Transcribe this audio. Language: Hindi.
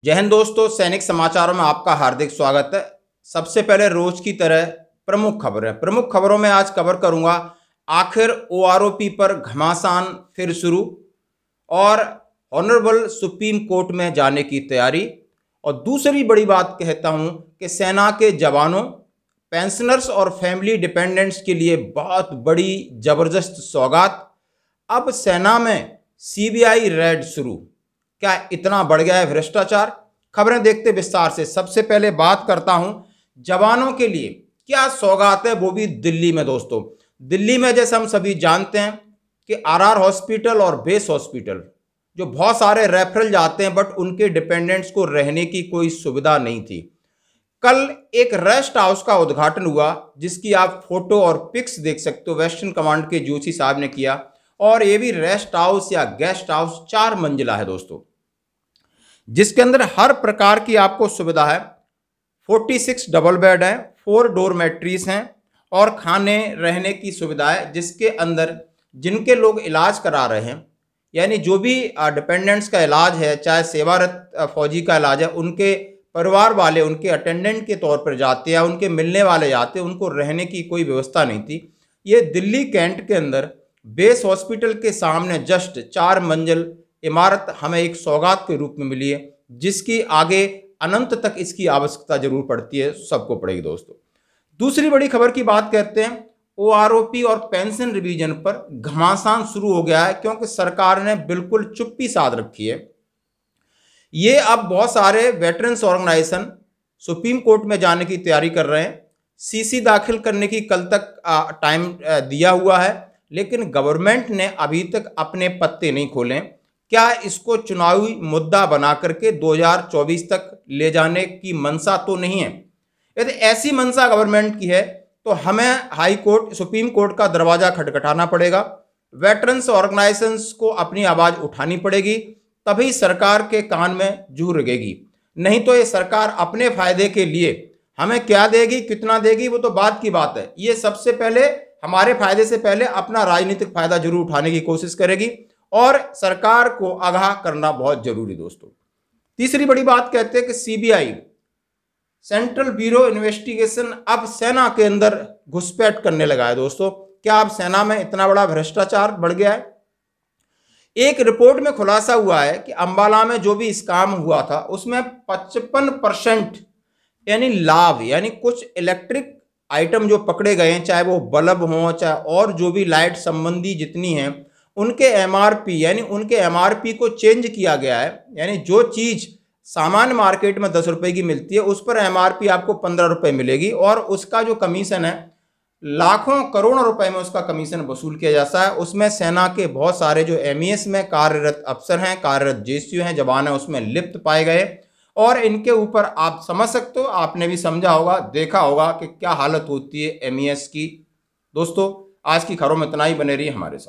जय हिंद दोस्तों, सैनिक समाचारों में आपका हार्दिक स्वागत है। सबसे पहले रोज की तरह प्रमुख खबरों में आज कवर करूंगा आखिर ओआरओपी पर घमासान फिर शुरू और ऑनरेबल सुप्रीम कोर्ट में जाने की तैयारी। और दूसरी बड़ी बात कहता हूं कि सेना के जवानों, पेंशनर्स और फैमिली डिपेंडेंट्स के लिए बहुत बड़ी जबरदस्त सौगात। अब सेना में सीबीआई रेड शुरू। क्या इतना बढ़ गया है भ्रष्टाचार? खबरें देखते विस्तार से। सबसे पहले बात करता हूं जवानों के लिए क्या सौगात है, वो भी दिल्ली में। दोस्तों, दिल्ली में जैसे हम सभी जानते हैं कि आरआर हॉस्पिटल और बेस हॉस्पिटल जो बहुत सारे रेफरल जाते हैं, बट उनके डिपेंडेंट्स को रहने की कोई सुविधा नहीं थी। कल एक रेस्ट हाउस का उद्घाटन हुआ जिसकी आप फोटो और पिक्स देख सकते हो। वेस्टर्न कमांड के जोशी साहब ने किया और ये भी रेस्ट हाउस या गेस्ट हाउस 4 मंजिला है दोस्तों, जिसके अंदर हर प्रकार की आपको सुविधा है। 46 डबल बेड है, 4 डोरमेट्रीज हैं और खाने रहने की सुविधा है। जिसके अंदर जिनके लोग इलाज करा रहे हैं, यानी जो भी डिपेंडेंट्स का इलाज है, चाहे सेवारत फौजी का इलाज है, उनके परिवार वाले उनके अटेंडेंट के तौर पर जाते या उनके मिलने वाले जाते, उनको रहने की कोई व्यवस्था नहीं थी। ये दिल्ली कैंट के अंदर बेस हॉस्पिटल के सामने जस्ट 4 मंजिल इमारत हमें एक सौगात के रूप में मिली है, जिसकी आगे अनंत तक इसकी आवश्यकता जरूर पड़ती है, सबको पड़ेगी दोस्तों। दूसरी बड़ी खबर की बात करते हैं। ओआरओपी और पेंशन रिवीजन पर घमासान शुरू हो गया है क्योंकि सरकार ने बिल्कुल चुप्पी साध रखी है। ये अब बहुत सारे वेटरन्स ऑर्गेनाइजेशन सुप्रीम कोर्ट में जाने की तैयारी कर रहे हैं। सीसी दाखिल करने की कल तक टाइम दिया हुआ है, लेकिन गवर्नमेंट ने अभी तक अपने पत्ते नहीं खोले। क्या इसको चुनावी मुद्दा बना करके 2024 तक ले जाने की मंशा तो नहीं है? यदि ऐसी मंशा गवर्नमेंट की है तो हमें हाई कोर्ट, सुप्रीम कोर्ट का दरवाजा खटखटाना पड़ेगा। वेटरन्स ऑर्गेनाइजेशंस को अपनी आवाज उठानी पड़ेगी, तभी सरकार के कान में जूं लगेगी। नहीं तो ये सरकार अपने फायदे के लिए हमें क्या देगी, कितना देगी, वो तो बात की बात है। ये सबसे पहले हमारे फायदे से पहले अपना राजनीतिक फायदा जरूर उठाने की कोशिश करेगी और सरकार को आगाह करना बहुत जरूरी दोस्तों। तीसरी बड़ी बात कहते हैं कि सीबीआई, सेंट्रल ब्यूरो इन्वेस्टिगेशन, अब सेना के अंदर घुसपैठ करने लगा है दोस्तों। क्या अब सेना में इतना बड़ा भ्रष्टाचार बढ़ गया है? एक रिपोर्ट में खुलासा हुआ है कि अंबाला में जो भी स्कैम हुआ था उसमें 55% यानी लाभ, यानी कुछ इलेक्ट्रिक आइटम जो पकड़े गए हैं, चाहे वो बल्ब हों, चाहे और जो भी लाइट संबंधी जितनी हैं, उनके एमआरपी यानी उनके एमआरपी को चेंज किया गया है। यानी जो चीज़ सामान्य मार्केट में 10 रुपए की मिलती है उस पर एमआरपी आपको 15 रुपए मिलेगी और उसका जो कमीशन है लाखों करोड़ों रुपए में उसका कमीशन वसूल किया जाता है। उसमें सेना के बहुत सारे जो एमईएस में कार्यरत अफसर हैं, कार्यरत जेसीयू हैं, जवान हैं, उसमें लिप्त पाए गए और इनके ऊपर आप समझ सकते हो, आपने भी समझा होगा, देखा होगा कि क्या हालत होती है एमईएस की। दोस्तों, आज की खबरों में इतना ही। बने रहिए हमारे साथ।